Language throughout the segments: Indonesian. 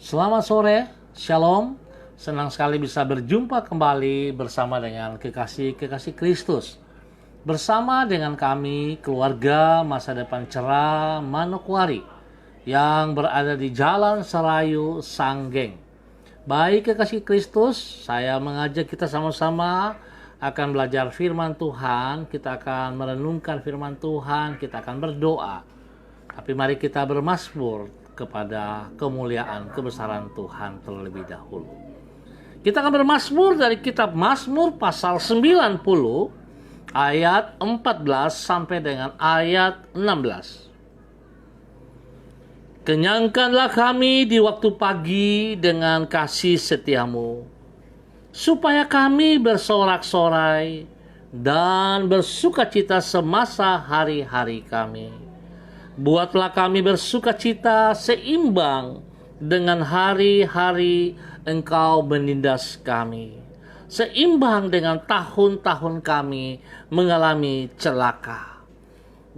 Selamat sore, Shalom. Senang sekali bisa berjumpa kembali bersama dengan kekasih-kekasih Kristus. Bersama dengan kami, keluarga Masa Depan Cerah Manokwari yang berada di Jalan Serayu, Sanggeng. Baik kekasih Kristus, saya mengajak kita sama-sama akan belajar firman Tuhan. Kita akan merenungkan firman Tuhan, kita akan berdoa. Tapi mari kita bermazmur kepada kemuliaan kebesaran Tuhan terlebih dahulu. Kita akan bermazmur dari kitab Mazmur pasal 90 ayat 14 sampai dengan ayat 16. Kenyangkanlah kami di waktu pagi dengan kasih setiamu, supaya kami bersorak-sorai dan bersukacita semasa hari-hari kami. Buatlah kami bersukacita seimbang dengan hari-hari Engkau menindas kami, seimbang dengan tahun-tahun kami mengalami celaka.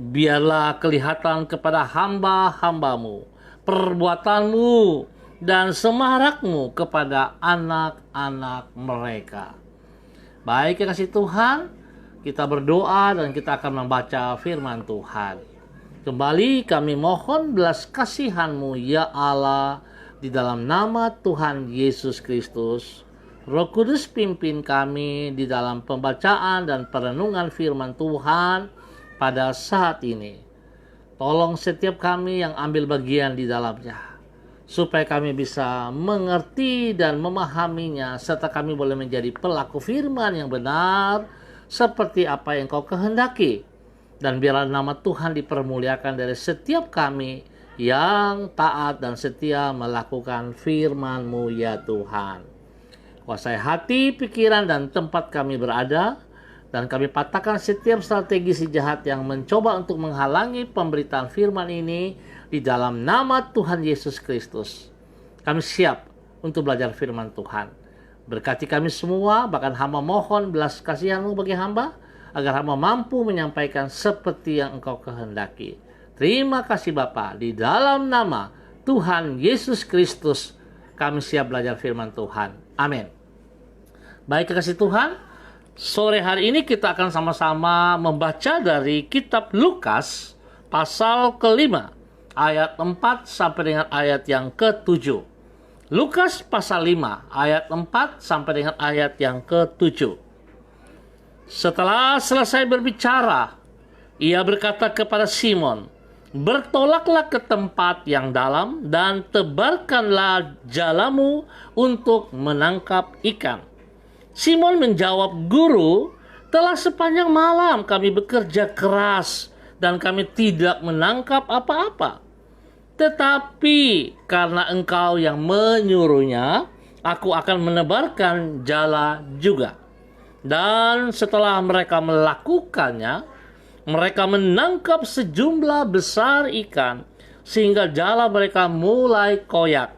Biarlah kelihatan kepada hamba-hambamu perbuatanmu dan semarakmu kepada anak-anak mereka. Baik kekasih Tuhan, kita berdoa dan kita akan membaca firman Tuhan. Kembali kami mohon belas kasihan-Mu ya Allah, di dalam nama Tuhan Yesus Kristus. Roh Kudus pimpin kami di dalam pembacaan dan perenungan firman Tuhan pada saat ini. Tolong setiap kami yang ambil bagian di dalamnya, supaya kami bisa mengerti dan memahaminya, serta kami boleh menjadi pelaku firman yang benar, seperti apa yang Kau kehendaki. Dan biarlah nama Tuhan dipermuliakan dari setiap kami yang taat dan setia melakukan firman-Mu ya Tuhan. Kuasai hati, pikiran, dan tempat kami berada, dan kami patahkan setiap strategi si jahat yang mencoba untuk menghalangi pemberitaan firman ini di dalam nama Tuhan Yesus Kristus. Kami siap untuk belajar firman Tuhan. Berkati kami semua, bahkan hamba mohon belas kasihan-Mu bagi hamba, agar hamba mampu menyampaikan seperti yang Engkau kehendaki. Terima kasih Bapa, di dalam nama Tuhan Yesus Kristus kami siap belajar firman Tuhan. Amin. Baik kekasih Tuhan, sore hari ini kita akan sama-sama membaca dari kitab Lukas pasal ke-5 ayat 4 sampai dengan ayat yang ke-7. Lukas pasal 5 ayat 4 sampai dengan ayat yang ke-7. Setelah selesai berbicara, ia berkata kepada Simon, "Bertolaklah ke tempat yang dalam dan tebarkanlah jalamu untuk menangkap ikan." Simon menjawab, "Guru, telah sepanjang malam kami bekerja keras dan kami tidak menangkap apa-apa. Tetapi karena Engkau yang menyuruhnya, aku akan menebarkan jala juga." Dan setelah mereka melakukannya, mereka menangkap sejumlah besar ikan, sehingga jala mereka mulai koyak.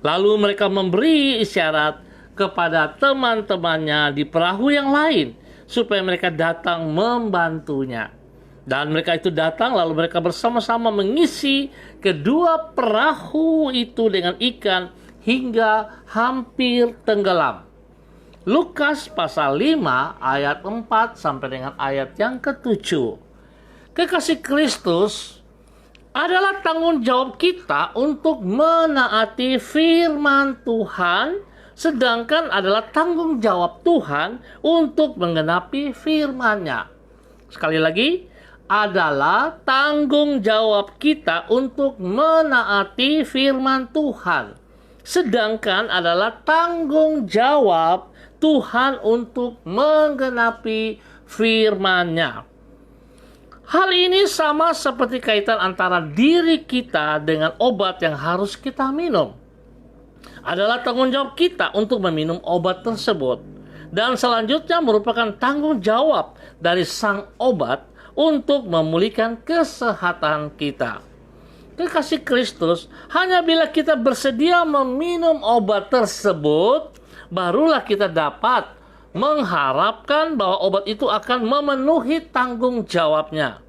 Lalu mereka memberi isyarat kepada teman-temannya di perahu yang lain, supaya mereka datang membantunya. Dan mereka itu datang, lalu mereka bersama-sama mengisi kedua perahu itu dengan ikan, hingga hampir tenggelam. Lukas pasal 5 ayat 4 sampai dengan ayat yang ke-7. Kekasih Kristus, adalah tanggung jawab kita untuk menaati firman Tuhan, sedangkan adalah tanggung jawab Tuhan untuk menggenapi firman-Nya. Sekali lagi, adalah tanggung jawab kita untuk menaati firman Tuhan, sedangkan adalah tanggung jawab Tuhan untuk menggenapi firman-Nya. Hal ini sama seperti kaitan antara diri kita dengan obat yang harus kita minum. Adalah tanggung jawab kita untuk meminum obat tersebut. Dan selanjutnya merupakan tanggung jawab dari sang obat untuk memulihkan kesehatan kita. Kekasih Kristus, hanya bila kita bersedia meminum obat tersebut, barulah kita dapat mengharapkan bahwa obat itu akan memenuhi tanggung jawabnya.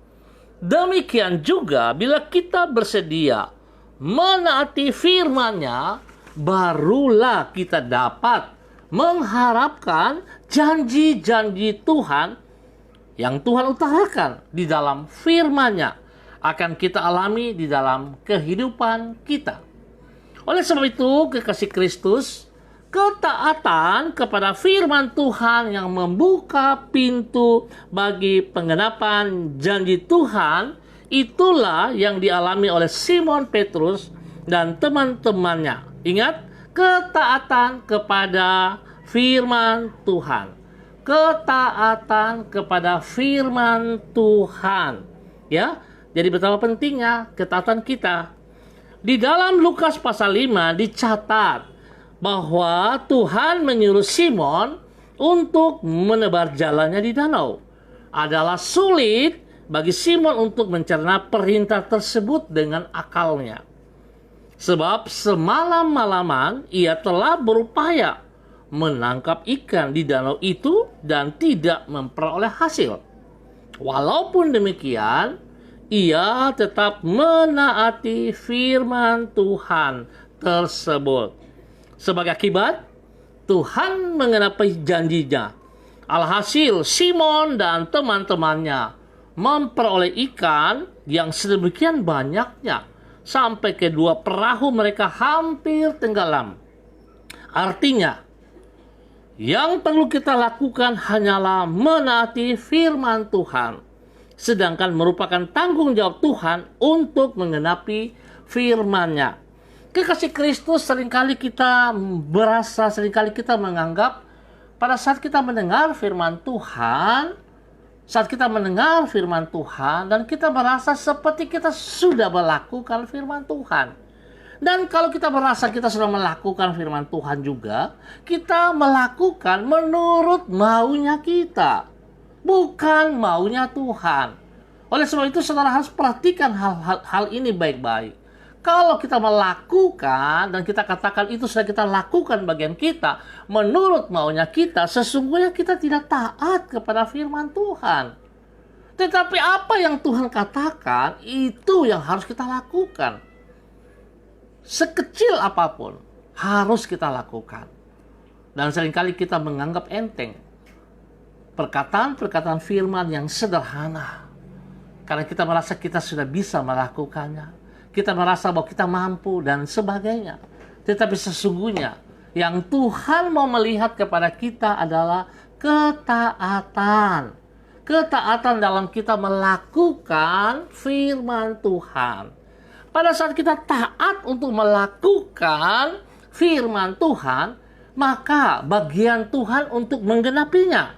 Demikian juga bila kita bersedia menaati firman-Nya barulah kita dapat mengharapkan janji-janji Tuhan yang Tuhan utarakan di dalam firman-Nya akan kita alami di dalam kehidupan kita. Oleh sebab itu, kekasih Kristus, ketaatan kepada firman Tuhan yang membuka pintu bagi penggenapan janji Tuhan, itulah yang dialami oleh Simon Petrus dan teman-temannya. Ingat, ketaatan kepada firman Tuhan. Ketaatan kepada firman Tuhan. Ya, jadi betapa pentingnya ketaatan kita. Di dalam Lukas pasal 5 dicatat bahwa Tuhan menyuruh Simon untuk menebar jalannya di danau. Adalah sulit bagi Simon untuk mencerna perintah tersebut dengan akalnya. Sebab semalam-malaman ia telah berupaya menangkap ikan di danau itu dan tidak memperoleh hasil. Walaupun demikian, ia tetap menaati firman Tuhan tersebut. Sebagai akibat, Tuhan menggenapi janjinya. Alhasil, Simon dan teman-temannya memperoleh ikan yang sedemikian banyaknya sampai kedua perahu mereka hampir tenggelam. Artinya, yang perlu kita lakukan hanyalah menaati firman Tuhan, sedangkan merupakan tanggung jawab Tuhan untuk menggenapi firman-Nya. Kekasih Kristus, seringkali kita menganggap pada saat kita mendengar firman Tuhan, dan kita merasa seperti kita sudah melakukan firman Tuhan. Dan kalau kita merasa kita sudah melakukan firman Tuhan juga, kita melakukan menurut maunya kita, bukan maunya Tuhan. Oleh sebab itu, saudara harus perhatikan hal ini baik-baik. Kalau kita melakukan dan kita katakan itu sudah kita lakukan bagian kita menurut maunya kita, sesungguhnya kita tidak taat kepada firman Tuhan. Tetapi apa yang Tuhan katakan, itu yang harus kita lakukan. Sekecil apapun harus kita lakukan. Dan seringkali kita menganggap enteng perkataan-perkataan firman yang sederhana, karena kita merasa kita sudah bisa melakukannya. Kita merasa bahwa kita mampu dan sebagainya. Tetapi sesungguhnya yang Tuhan mau melihat kepada kita adalah ketaatan. Ketaatan dalam kita melakukan firman Tuhan. Pada saat kita taat untuk melakukan firman Tuhan, maka bagian Tuhan untuk menggenapinya.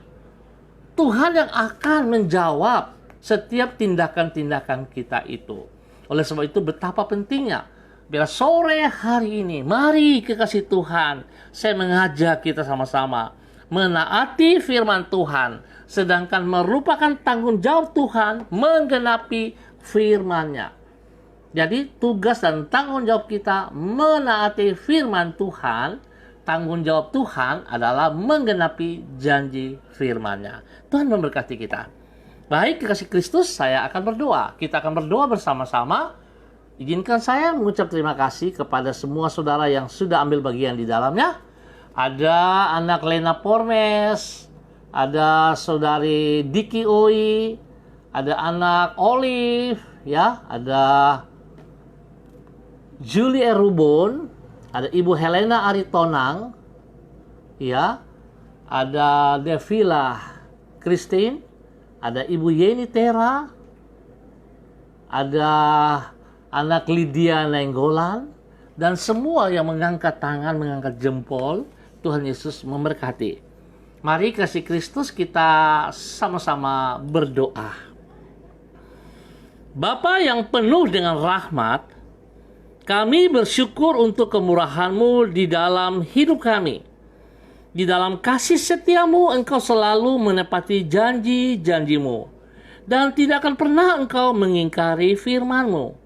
Tuhan yang akan menjawab setiap tindakan-tindakan kita itu. Oleh sebab itu, betapa pentingnya bila sore hari ini, mari kekasih Tuhan, saya mengajak kita sama-sama menaati firman Tuhan, sedangkan merupakan tanggung jawab Tuhan menggenapi firman-Nya. Jadi tugas dan tanggung jawab kita menaati firman Tuhan, tanggung jawab Tuhan adalah menggenapi janji firman-Nya. Tuhan memberkati kita. Baik, kekasih Kristus, saya akan berdoa. Kita akan berdoa bersama-sama. Izinkan saya mengucap terima kasih kepada semua saudara yang sudah ambil bagian di dalamnya. Ada anak Lena Pormes, ada saudari Diki Oi, ada anak Olive, ya, ada Julie Erubon, ada Ibu Helena Aritonang, ya, ada Devila Christine, ada Ibu Yeni Tera, ada anak Lydia Nenggolan, dan semua yang mengangkat tangan, mengangkat jempol. Tuhan Yesus memberkati. Mari kasih Kristus kita sama-sama berdoa. Bapa yang penuh dengan rahmat, kami bersyukur untuk kemurahan-Mu di dalam hidup kami. Di dalam kasih setia-Mu, Engkau selalu menepati janji-janji-Mu. Dan tidak akan pernah Engkau mengingkari firman-Mu.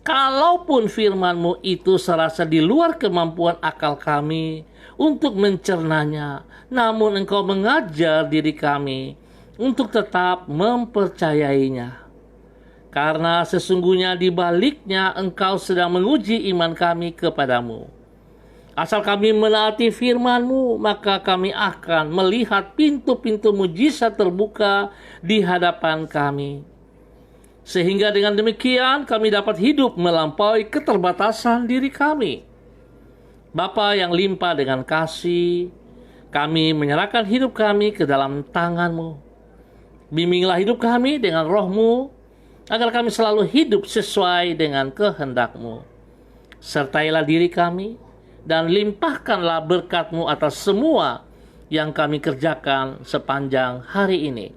Kalaupun firman-Mu itu serasa di luar kemampuan akal kami untuk mencernanya, namun Engkau mengajar diri kami untuk tetap mempercayainya. Karena sesungguhnya di baliknya Engkau sedang menguji iman kami kepadamu. Asal kami menaati firman-Mu, maka kami akan melihat pintu-pintu mujizat terbuka di hadapan kami. Sehingga dengan demikian kami dapat hidup melampaui keterbatasan diri kami. Bapa yang limpah dengan kasih, kami menyerahkan hidup kami ke dalam tangan-Mu. Bimbinglah hidup kami dengan Roh-Mu, agar kami selalu hidup sesuai dengan kehendak-Mu. Sertailah diri kami, dan limpahkanlah berkat-Mu atas semua yang kami kerjakan sepanjang hari ini.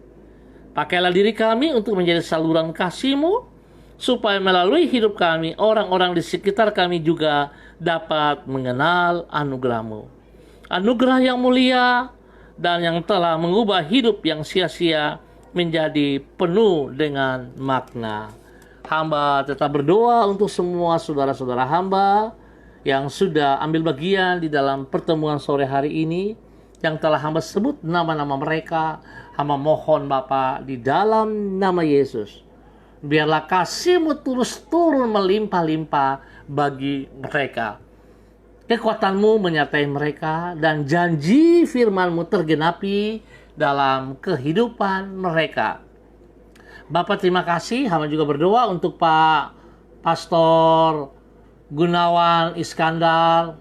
Pakailah diri kami untuk menjadi saluran kasih-Mu, supaya melalui hidup kami, orang-orang di sekitar kami juga dapat mengenal anugerah-Mu. Anugerah yang mulia dan yang telah mengubah hidup yang sia-sia menjadi penuh dengan makna. Hamba tetap berdoa untuk semua saudara-saudara hamba yang sudah ambil bagian di dalam pertemuan sore hari ini, yang telah hamba sebut nama-nama mereka. Hamba mohon Bapa, di dalam nama Yesus, biarlah kasih-Mu terus turun melimpah-limpah bagi mereka. Kekuatan-Mu menyertai mereka, dan janji firman-Mu tergenapi dalam kehidupan mereka. Bapa, terima kasih. Hamba juga berdoa untuk Pak Pastor Gunawan Iskandar,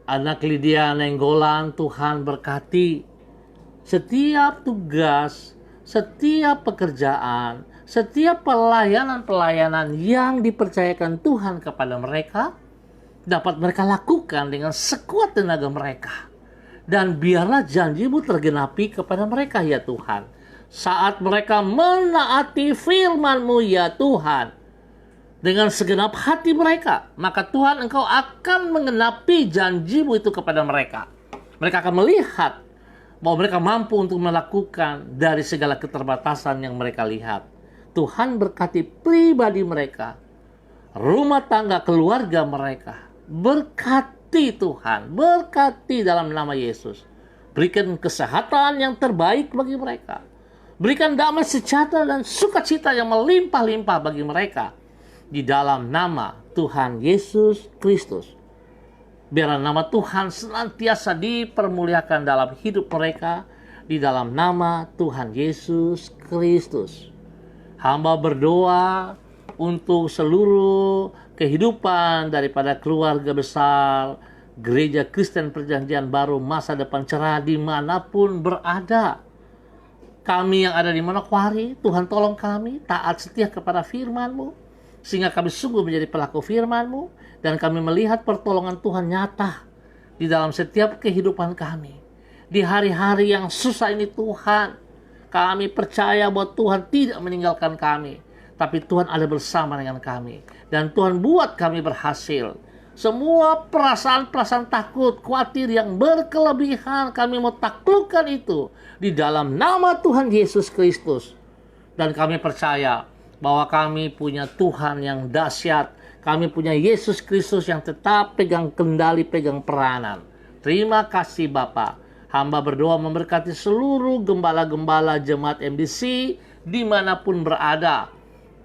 anak Lydia Nenggolan. Tuhan berkati setiap tugas, setiap pekerjaan, setiap pelayanan-pelayanan yang dipercayakan Tuhan kepada mereka, dapat mereka lakukan dengan sekuat tenaga mereka. Dan biarlah janji-Mu tergenapi kepada mereka, ya Tuhan. Saat mereka menaati firman-Mu, ya Tuhan, dengan segenap hati mereka, maka Tuhan, Engkau akan menggenapi janji-Mu itu kepada mereka. Mereka akan melihat bahwa mereka mampu untuk melakukan dari segala keterbatasan yang mereka lihat. Tuhan berkati pribadi mereka, rumah tangga, keluarga mereka. Berkati Tuhan, berkati dalam nama Yesus. Berikan kesehatan yang terbaik bagi mereka. Berikan damai sejahtera dan sukacita yang melimpah-limpah bagi mereka. Di dalam nama Tuhan Yesus Kristus. Biarlah nama Tuhan senantiasa dipermuliakan dalam hidup mereka. Di dalam nama Tuhan Yesus Kristus. Hamba berdoa untuk seluruh kehidupan daripada keluarga besar Gereja Kristen Perjanjian Baru Masa Depan Cerah dimanapun berada. Kami yang ada di Manokwari, Tuhan tolong kami taat setia kepada firman-Mu, sehingga kami sungguh menjadi pelaku firman-Mu, dan kami melihat pertolongan Tuhan nyata di dalam setiap kehidupan kami. Di hari-hari yang susah ini Tuhan, kami percaya bahwa Tuhan tidak meninggalkan kami, tapi Tuhan ada bersama dengan kami. Dan Tuhan buat kami berhasil. Semua perasaan-perasaan takut, khawatir yang berkelebihan, kami mau taklukkan itu di dalam nama Tuhan Yesus Kristus. Dan kami percaya bahwa kami punya Tuhan yang dahsyat. Kami punya Yesus Kristus yang tetap pegang kendali, pegang peranan. Terima kasih Bapa. Hamba berdoa memberkati seluruh gembala-gembala jemaat MDC dimanapun berada.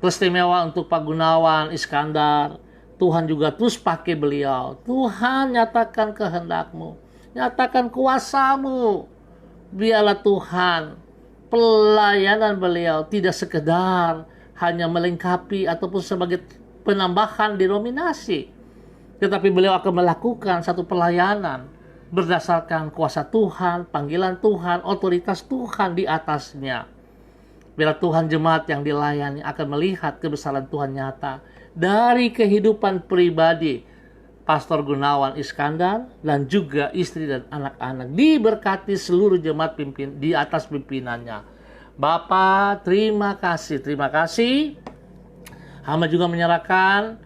Istimewa untuk Pak Gunawan Iskandar. Tuhan juga terus pakai beliau. Tuhan, nyatakan kehendak-Mu, nyatakan kuasa-Mu. Biarlah Tuhan, pelayanan beliau tidak sekedar hanya melengkapi ataupun sebagai penambahan denominasi, tetapi beliau akan melakukan satu pelayanan berdasarkan kuasa Tuhan, panggilan Tuhan, otoritas Tuhan di atasnya. Biarlah Tuhan, jemaat yang dilayani akan melihat kebesaran Tuhan nyata dari kehidupan pribadi Pastor Gunawan Iskandar dan juga istri dan anak-anak. Diberkati seluruh jemaat pimpin di atas pimpinannya. Bapa, terima kasih. Terima kasih. Hamba juga menyerahkan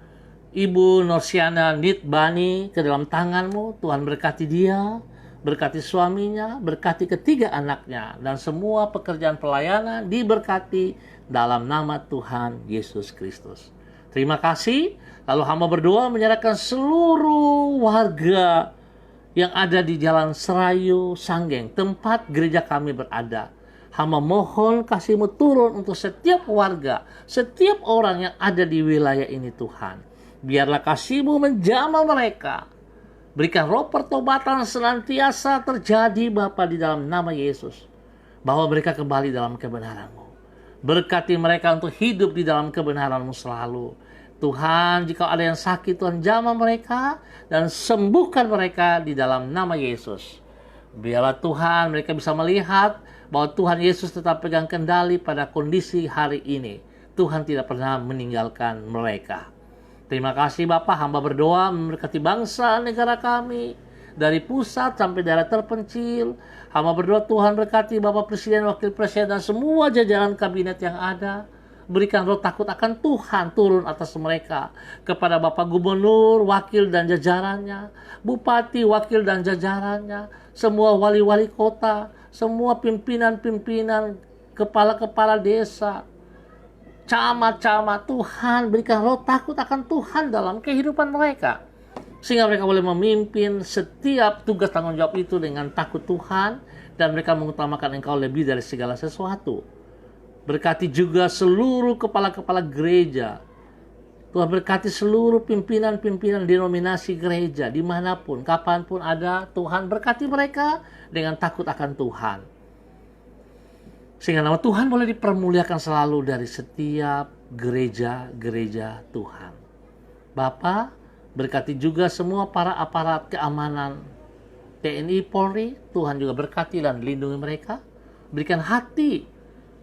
Ibu Norsiana Nitbani ke dalam tangan-Mu. Tuhan berkati dia, berkati suaminya, berkati ketiga anaknya, dan semua pekerjaan pelayanan diberkati dalam nama Tuhan Yesus Kristus. Terima kasih. Lalu hamba berdoa menyerahkan seluruh warga yang ada di Jalan Serayu Sanggeng, tempat gereja kami berada. Hamba mohon kasih-Mu turun untuk setiap warga, setiap orang yang ada di wilayah ini Tuhan. Biarlah kasih-Mu menjamah mereka. Berikan roh pertobatan senantiasa terjadi Bapa di dalam nama Yesus. Bahwa mereka kembali dalam kebenaran-Mu. Berkati mereka untuk hidup di dalam kebenaran-Mu selalu. Tuhan, jika ada yang sakit, Tuhan jamah mereka dan sembuhkan mereka di dalam nama Yesus. Biarlah Tuhan mereka bisa melihat bahwa Tuhan Yesus tetap pegang kendali pada kondisi hari ini. Tuhan tidak pernah meninggalkan mereka. Terima kasih Bapak, hamba berdoa memberkati bangsa negara kami. Dari pusat sampai daerah terpencil. Hamba berdoa Tuhan berkati Bapak Presiden, Wakil Presiden, dan semua jajaran kabinet yang ada. Berikan roh takut akan Tuhan turun atas mereka. Kepada Bapak Gubernur, Wakil dan jajarannya. Bupati, Wakil dan jajarannya. Semua wali-wali kota. Semua pimpinan-pimpinan, kepala-kepala desa. Camat-camat, Tuhan berikan roh takut akan Tuhan dalam kehidupan mereka. Sehingga mereka boleh memimpin setiap tugas tanggung jawab itu dengan takut Tuhan. Dan mereka mengutamakan Engkau lebih dari segala sesuatu. Berkati juga seluruh kepala-kepala gereja. Tuhan berkati seluruh pimpinan-pimpinan denominasi gereja. Dimanapun, kapanpun ada, Tuhan berkati mereka dengan takut akan Tuhan. Sehingga nama Tuhan boleh dipermuliakan selalu dari setiap gereja-gereja Tuhan. Bapa, berkati juga semua para aparat keamanan TNI Polri. Tuhan juga berkati dan lindungi mereka. Berikan hati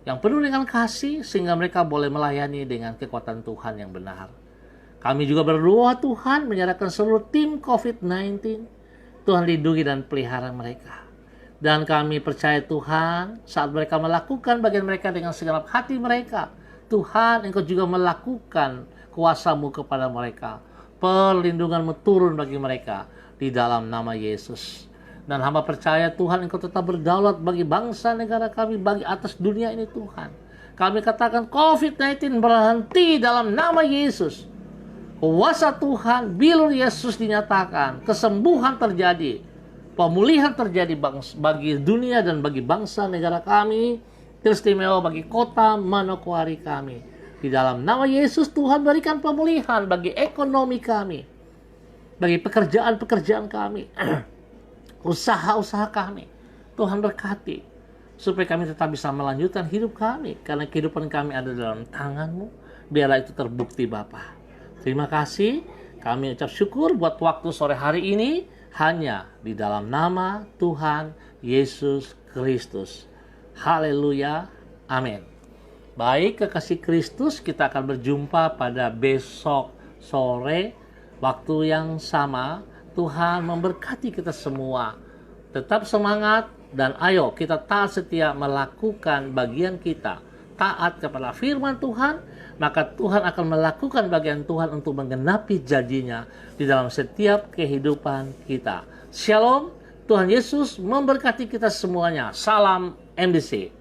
yang penuh dengan kasih sehingga mereka boleh melayani dengan kekuatan Tuhan yang benar. Kami juga berdoa Tuhan menyerahkan seluruh tim COVID-19. Tuhan lindungi dan pelihara mereka. Dan kami percaya Tuhan, saat mereka melakukan bagian mereka dengan segenap hati mereka, Tuhan, Engkau juga melakukan kuasa-Mu kepada mereka. Perlindungan-Mu turun bagi mereka di dalam nama Yesus. Dan hamba percaya Tuhan, Engkau tetap berdaulat bagi bangsa negara kami, bagi atas dunia ini Tuhan. Kami katakan COVID-19 berhenti dalam nama Yesus. Kuasa Tuhan, bilur Yesus dinyatakan, kesembuhan terjadi. Pemulihan terjadi bagi dunia dan bagi bangsa negara kami, teristimewa bagi kota Manokwari kami. Di dalam nama Yesus Tuhan berikan pemulihan bagi ekonomi kami, bagi pekerjaan-pekerjaan kami, usaha-usaha kami. Tuhan berkati supaya kami tetap bisa melanjutkan hidup kami, karena kehidupan kami ada dalam tangan-Mu. Biarlah itu terbukti Bapa. Terima kasih. Kami ucap syukur buat waktu sore hari ini. Hanya di dalam nama Tuhan Yesus Kristus. Haleluya. Amin. Baik, kekasih Kristus, kita akan berjumpa pada besok sore, waktu yang sama. Tuhan memberkati kita semua. Tetap semangat dan ayo kita taat setia melakukan bagian kita. Taat kepada firman Tuhan, maka Tuhan akan melakukan bagian Tuhan untuk menggenapi janjinya di dalam setiap kehidupan kita. Shalom, Tuhan Yesus memberkati kita semuanya. Salam MDC.